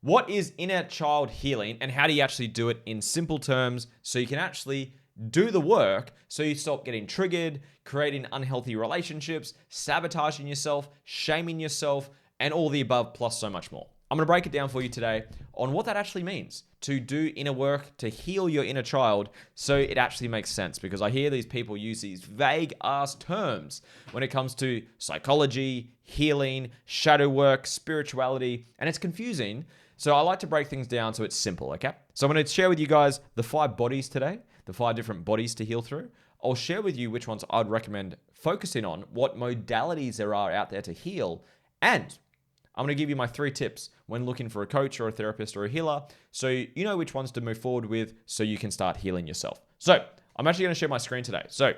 What is inner child healing and how do you actually do it in simple terms so you can actually do the work so you stop getting triggered, creating unhealthy relationships, sabotaging yourself, shaming yourself, and all the above, plus so much more. I'm going to break it down for you today on what that actually means to do inner work, to heal your inner child, so it actually makes sense. Because I hear these people use these vague ass terms when it comes to psychology, healing, shadow work, spirituality, and it's confusing. So I like to break things down so it's simple, okay? So I'm going to share with you guys the 5 bodies today, the 5 different bodies to heal through. I'll share with you which ones I'd recommend focusing on, what modalities there are out there to heal, and I'm going to give you my 3 tips when looking for a coach or a therapist or a healer so you know which ones to move forward with so you can start healing yourself. So I'm actually going to share my screen today. So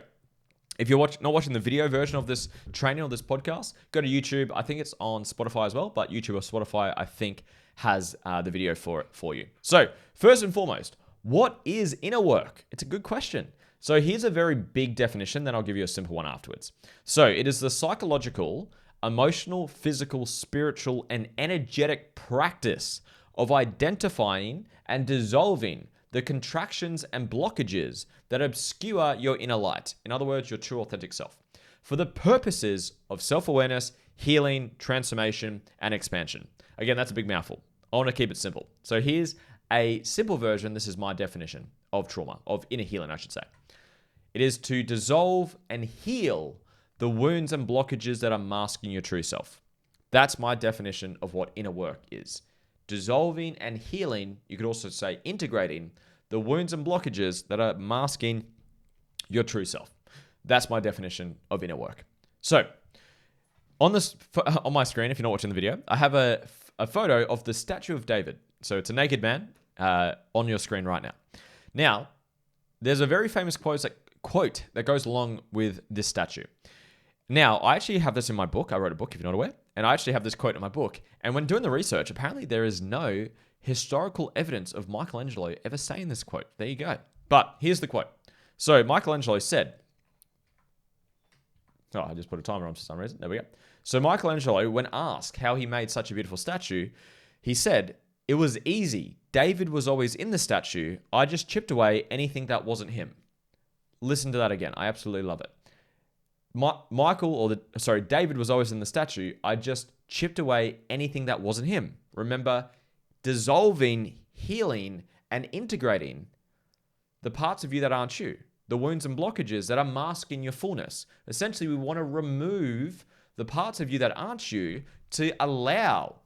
if you're not watching the video version of this training or this podcast, go to YouTube. I think it's on Spotify as well, but YouTube or Spotify, I think, has the video for it for you. So first and foremost, what is inner work? It's a good question. So here's a very big definition, then I'll give you a simple one afterwards. So it is the psychological, emotional, physical, spiritual, and energetic practice of identifying and dissolving the contractions and blockages that obscure your inner light. In other words, your true authentic self, for the purposes of self-awareness, healing, transformation, and expansion. Again, that's a big mouthful. I want to keep it simple. So here's a simple version. This is my definition of trauma, of inner healing, I should say. It is to dissolve and heal the wounds and blockages that are masking your true self. That's my definition of what inner work is. Dissolving and healing, you could also say integrating the wounds and blockages that are masking your true self. That's my definition of inner work. So, on my screen, if you're not watching the video, I have a photo of the statue of David. So it's a naked man on your screen right now. Now, there's a very famous quote that goes along with this statue. Now, I actually have this in my book. I wrote a book, if you're not aware. And I actually have this quote in my book. And when doing the research, apparently there is no historical evidence of Michelangelo ever saying this quote. There you go. But here's the quote. So Michelangelo said, I just put a timer on for some reason. There we go. So Michelangelo, when asked how he made such a beautiful statue, he said, "It was easy. David was always in the statue. I just chipped away anything that wasn't him." Listen to that again. I absolutely love it. David was always in the statue. I just chipped away anything that wasn't him. Remember, dissolving, healing, and integrating the parts of you that aren't you, the wounds and blockages that are masking your fullness. Essentially, we want to remove the parts of you that aren't you to allow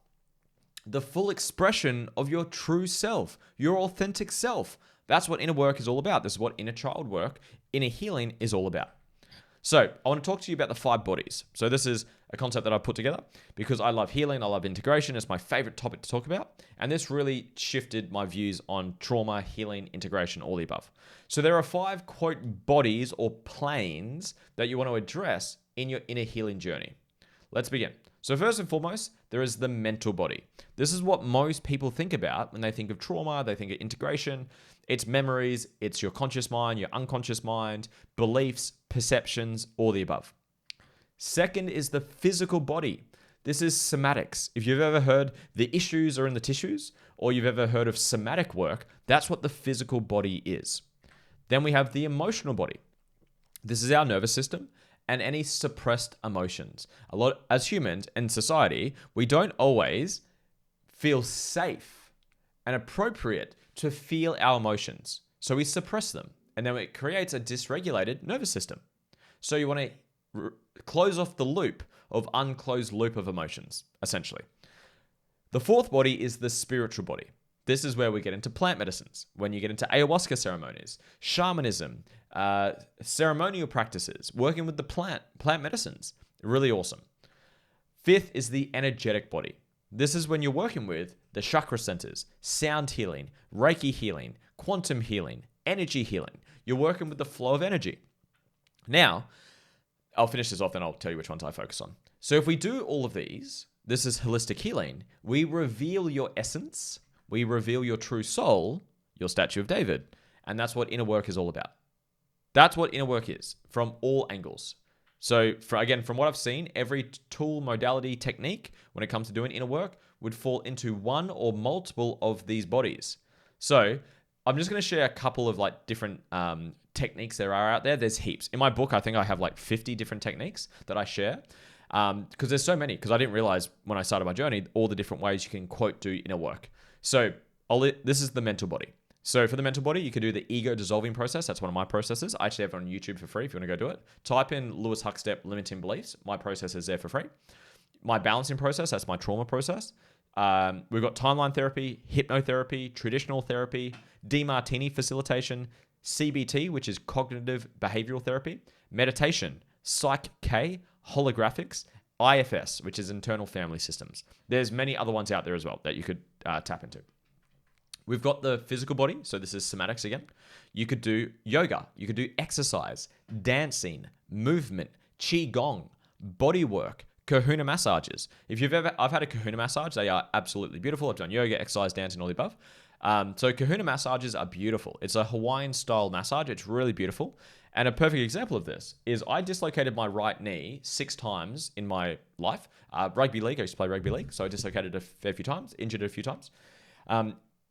the full expression of your true self, your authentic self. That's what inner work is all about. This is what inner child work, inner healing is all about. So I want to talk to you about the 5 bodies. So this is a concept that I put together because I love healing. I love integration. It's my favorite topic to talk about. And this really shifted my views on trauma, healing, integration, all the above. So there are 5 quote bodies or planes that you want to address in your inner healing journey. Let's begin. So first and foremost, there is the mental body. This is what most people think about when they think of trauma, they think of integration. It's memories, it's your conscious mind, your unconscious mind, beliefs, perceptions, all the above. Second is the physical body. This is somatics. If you've ever heard the issues are in the tissues, or you've ever heard of somatic work, that's what the physical body is. Then we have the emotional body. This is our nervous system and any suppressed emotions. As humans in society, we don't always feel safe and appropriate to feel our emotions. So we suppress them, and then it creates a dysregulated nervous system. So you want to close off the loop of unclosed loop of emotions, essentially. The 4th body is the spiritual body. This is where we get into plant medicines, when you get into ayahuasca ceremonies, shamanism, ceremonial practices, working with the plant medicines. Really awesome. 5th is the energetic body. This is when you're working with the chakra centers, sound healing, Reiki healing, quantum healing, energy healing. You're working with the flow of energy. Now, I'll finish this off, then I'll tell you which ones I focus on. So if we do all of these, this is holistic healing. We reveal your essence. We reveal your true soul, your statue of David. And that's what inner work is all about. That's what inner work is from all angles. So from what I've seen, every tool, modality, technique, when it comes to doing inner work, would fall into one or multiple of these bodies. So I'm just going to share a couple of like different techniques there are out there. There's heaps. In my book, I think I have like 50 different techniques that I share because there's so many, because I didn't realize when I started my journey all the different ways you can, quote, do inner work. So this is the mental body. So for the mental body, you can do the ego dissolving process. That's one of my processes. I actually have it on YouTube for free if you want to go do it. Type in Lewis Huckstep limiting beliefs. My process is there for free. My balancing process, that's my trauma process. We've got timeline therapy, hypnotherapy, traditional therapy, DeMartini facilitation, CBT, which is cognitive behavioral therapy, meditation, Psych K, holographics, IFS, which is internal family systems. There's many other ones out there as well that you could tap into. We've got the physical body. So this is somatics again. You could do yoga. You could do exercise, dancing, movement, qigong, body work, kahuna massages. I've had a kahuna massage. They are absolutely beautiful. I've done yoga, exercise, dancing, all the above. So kahuna massages are beautiful. It's a Hawaiian style massage. It's really beautiful. And a perfect example of this is I dislocated my right knee 6 times in my life. Rugby league, I used to play rugby league. So I dislocated it a fair few times, injured it a few times.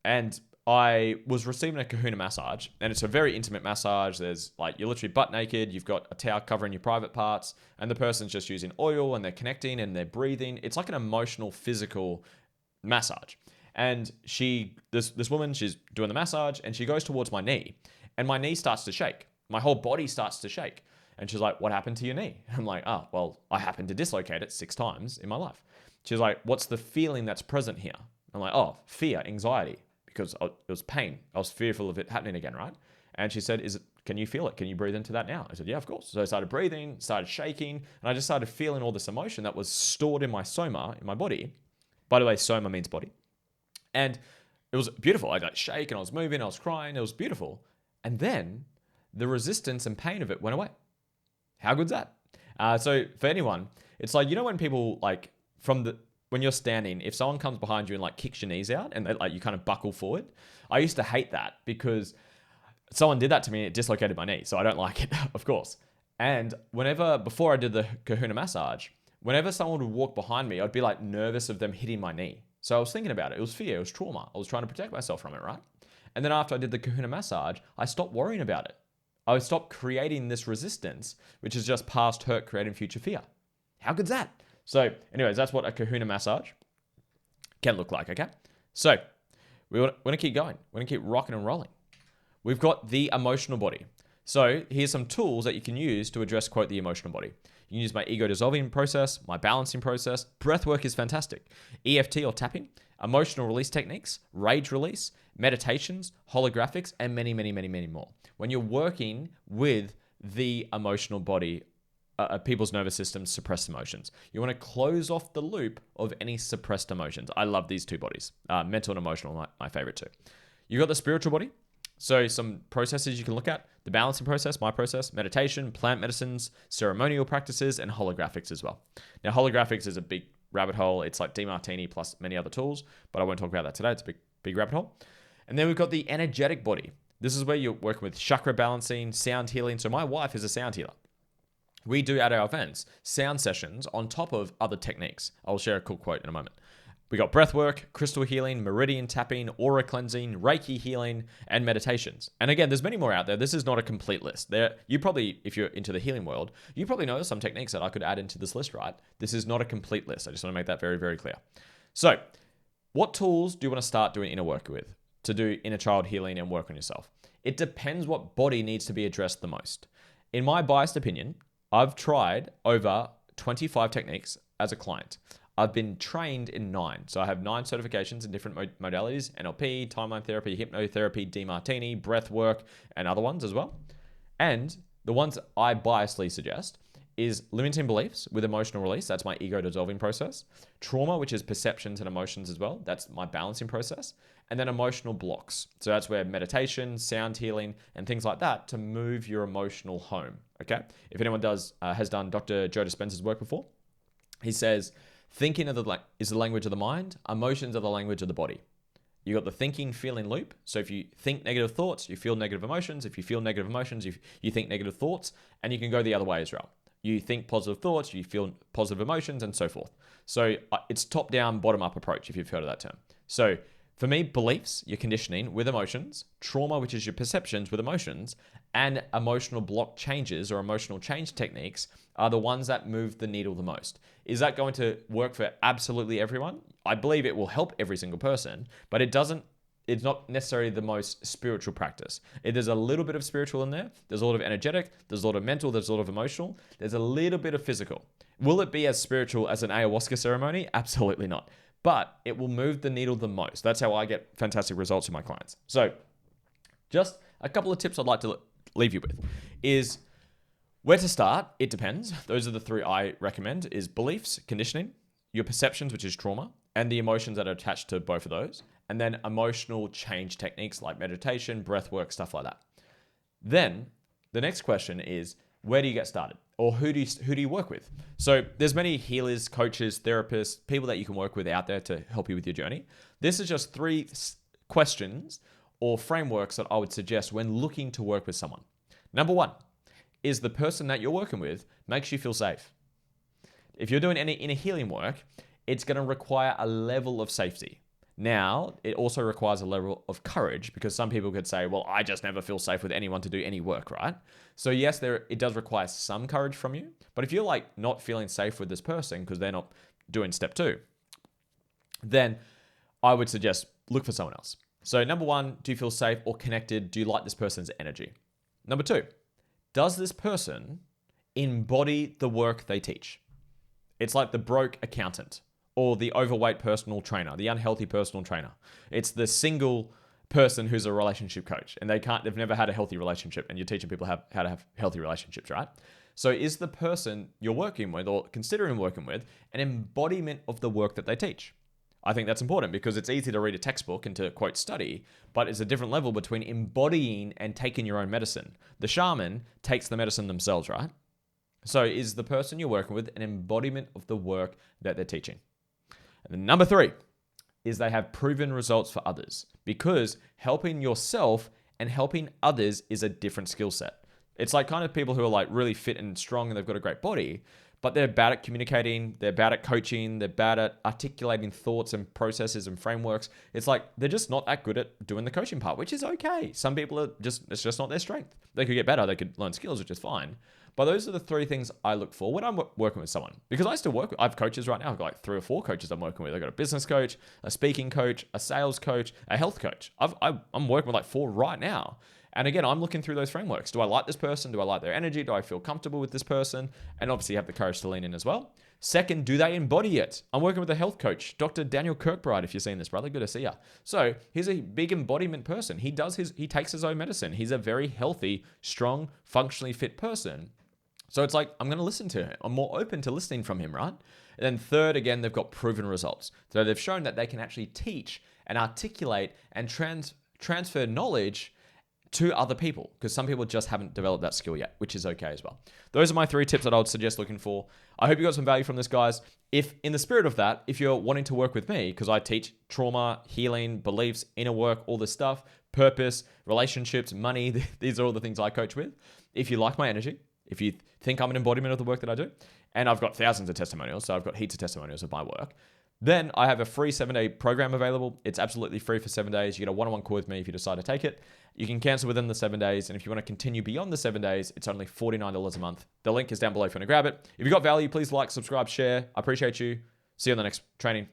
And I was receiving a kahuna massage, and it's a very intimate massage. There's like, you're literally butt naked. You've got a towel covering your private parts, and the person's just using oil, and they're connecting and they're breathing. It's like an emotional, physical massage. And this woman, she's doing the massage, and she goes towards my knee, and my knee starts to shake. My whole body starts to shake. And she's like, "What happened to your knee?" I'm like, "Oh, well, I happened to dislocate it 6 times in my life." She's like, "What's the feeling that's present here?" I'm like, "Oh, fear, anxiety." Because it was pain. I was fearful of it happening again, right? And she said, can you feel it? Can you breathe into that now? I said, yeah, of course. So I started breathing, started shaking, and I just started feeling all this emotion that was stored in my soma, in my body. By the way, soma means body. And it was beautiful. I like shake and I was moving, I was crying. It was beautiful. And then the resistance and pain of it went away. How good's that? So for anyone, it's like, when people like when you're standing, if someone comes behind you and like kicks your knees out and you kind of buckle forward, I used to hate that because someone did that to me and it dislocated my knee. So I don't like it, of course. And before I did the kahuna massage, whenever someone would walk behind me, I'd be like nervous of them hitting my knee. So I was thinking about it. It was fear, it was trauma. I was trying to protect myself from it, right? And then after I did the kahuna massage, I stopped worrying about it. I stopped creating this resistance, which is just past hurt creating future fear. How good's that? So anyways, that's what a kahuna massage can look like, okay? So we want to keep going. We want to keep rocking and rolling. We've got the emotional body. So here's some tools that you can use to address, quote, the emotional body. You can use my ego dissolving process, my balancing process. Breath work is fantastic. EFT or tapping, emotional release techniques, rage release, meditations, holographics, and many, many, many, many more. When you're working with the emotional body, people's nervous systems, suppressed emotions. You want to close off the loop of any suppressed emotions. I love these two bodies. Mental and emotional, my favorite two. You've got the spiritual body. So some processes you can look at. The balancing process, my process, meditation, plant medicines, ceremonial practices, and holographics as well. Now, holographics is a big rabbit hole. It's like DeMartini plus many other tools, but I won't talk about that today. It's a big rabbit hole. And then we've got the energetic body. This is where you're working with chakra balancing, sound healing. So my wife is a sound healer. We do at our events sound sessions on top of other techniques. I'll share a cool quote in a moment. We got breath work, crystal healing, meridian tapping, aura cleansing, Reiki healing, and meditations. And again, there's many more out there. This is not a complete list. You probably, if you're into the healing world, you probably know some techniques that I could add into this list, right? This is not a complete list. I just want to make that very, very clear. So, what tools do you want to start doing inner work with to do inner child healing and work on yourself? It depends what body needs to be addressed the most. In my biased opinion, I've tried over 25 techniques as a client. I've been trained in 9. So I have 9 certifications in different modalities: NLP, timeline therapy, hypnotherapy, DeMartini, breath work, and other ones as well. And the ones I biasly suggest is limiting beliefs with emotional release. That's my ego dissolving process. Trauma, which is perceptions and emotions as well. That's my balancing process. And then emotional blocks. So that's where meditation, sound healing, and things like that to move your emotional home. Okay. If anyone has done Dr. Joe Dispenza's work before, he says, thinking is the language of the mind. Emotions are the language of the body. You got the thinking, feeling loop. So if you think negative thoughts, you feel negative emotions. If you feel negative emotions, you think negative thoughts, and you can go the other way as well. You think positive thoughts, you feel positive emotions, and so forth. So it's top-down, bottom-up approach, if you've heard of that term. So for me, beliefs, your conditioning with emotions, trauma, which is your perceptions with emotions, and emotional block changes or emotional change techniques are the ones that move the needle the most. Is that going to work for absolutely everyone? I believe it will help every single person, but it's not necessarily the most spiritual practice. There's a little bit of spiritual in there. There's a lot of energetic. There's a lot of mental. There's a lot of emotional. There's a little bit of physical. Will it be as spiritual as an ayahuasca ceremony? Absolutely not. But it will move the needle the most. That's how I get fantastic results with my clients. So just a couple of tips I'd like to leave you with is where to start. It depends. Those are the three I recommend is beliefs, conditioning, your perceptions, which is trauma, and the emotions that are attached to both of those. And then emotional change techniques like meditation, breath work, stuff like that. Then the next question is, where do you get started? Or who do you work with? So there's many healers, coaches, therapists, people that you can work with out there to help you with your journey. This is just 3 questions or frameworks that I would suggest when looking to work with someone. Number 1 is the person that you're working with makes you feel safe. If you're doing any inner healing work, it's going to require a level of safety. Now, it also requires a level of courage because some people could say, well, I just never feel safe with anyone to do any work, right? So yes, it does require some courage from you. But if you're like not feeling safe with this person because they're not doing step 2, then I would suggest look for someone else. So number 1, do you feel safe or connected? Do you like this person's energy? Number 2, does this person embody the work they teach? It's like the broke accountant or the overweight personal trainer, the unhealthy personal trainer. It's the single person who's a relationship coach and they've never had a healthy relationship and you're teaching people how to have healthy relationships, right? So is the person you're working with or considering working with an embodiment of the work that they teach? I think that's important because it's easy to read a textbook and to quote study, but it's a different level between embodying and taking your own medicine. The shaman takes the medicine themselves, right? So is the person you're working with an embodiment of the work that they're teaching? And then number 3 is they have proven results for others because helping yourself and helping others is a different skill set. It's like kind of people who are like really fit and strong and they've got a great body, but they're bad at communicating, they're bad at coaching, they're bad at articulating thoughts and processes and frameworks. It's like they're just not that good at doing the coaching part, which is okay. Some people it's just not their strength. They could get better, they could learn skills, which is fine. But those are the 3 things I look for when I'm working with someone. Because I have coaches right now. I've got like 3 or 4 coaches I'm working with. I've got a business coach, a speaking coach, a sales coach, a health coach. I'm working with like 4 right now. And again, I'm looking through those frameworks. Do I like this person? Do I like their energy? Do I feel comfortable with this person? And obviously have the courage to lean in as well. Second, do they embody it? I'm working with a health coach, Dr. Daniel Kirkbride, if you've seen this, brother. Good to see you. So he's a big embodiment person. He takes his own medicine. He's a very healthy, strong, functionally fit person. So it's like, I'm going to listen to him. I'm more open to listening from him, right? And then third, again, they've got proven results. So they've shown that they can actually teach and articulate and transfer knowledge to other people because some people just haven't developed that skill yet, which is okay as well. Those are my 3 tips that I would suggest looking for. I hope you got some value from this, guys. If in the spirit of that, if you're wanting to work with me, because I teach trauma, healing, beliefs, inner work, all this stuff, purpose, relationships, money, these are all the things I coach with. If you like my energy, if you think I'm an embodiment of the work that I do, and I've got thousands of testimonials, so I've got heaps of testimonials of my work, then I have a free 7-day program available. It's absolutely free for 7 days. You get a one-on-one call with me if you decide to take it. You can cancel within the 7 days, and if you want to continue beyond the 7 days, it's only $49 a month. The link is down below if you want to grab it. If you got value, please like, subscribe, share. I appreciate you. See you on the next training.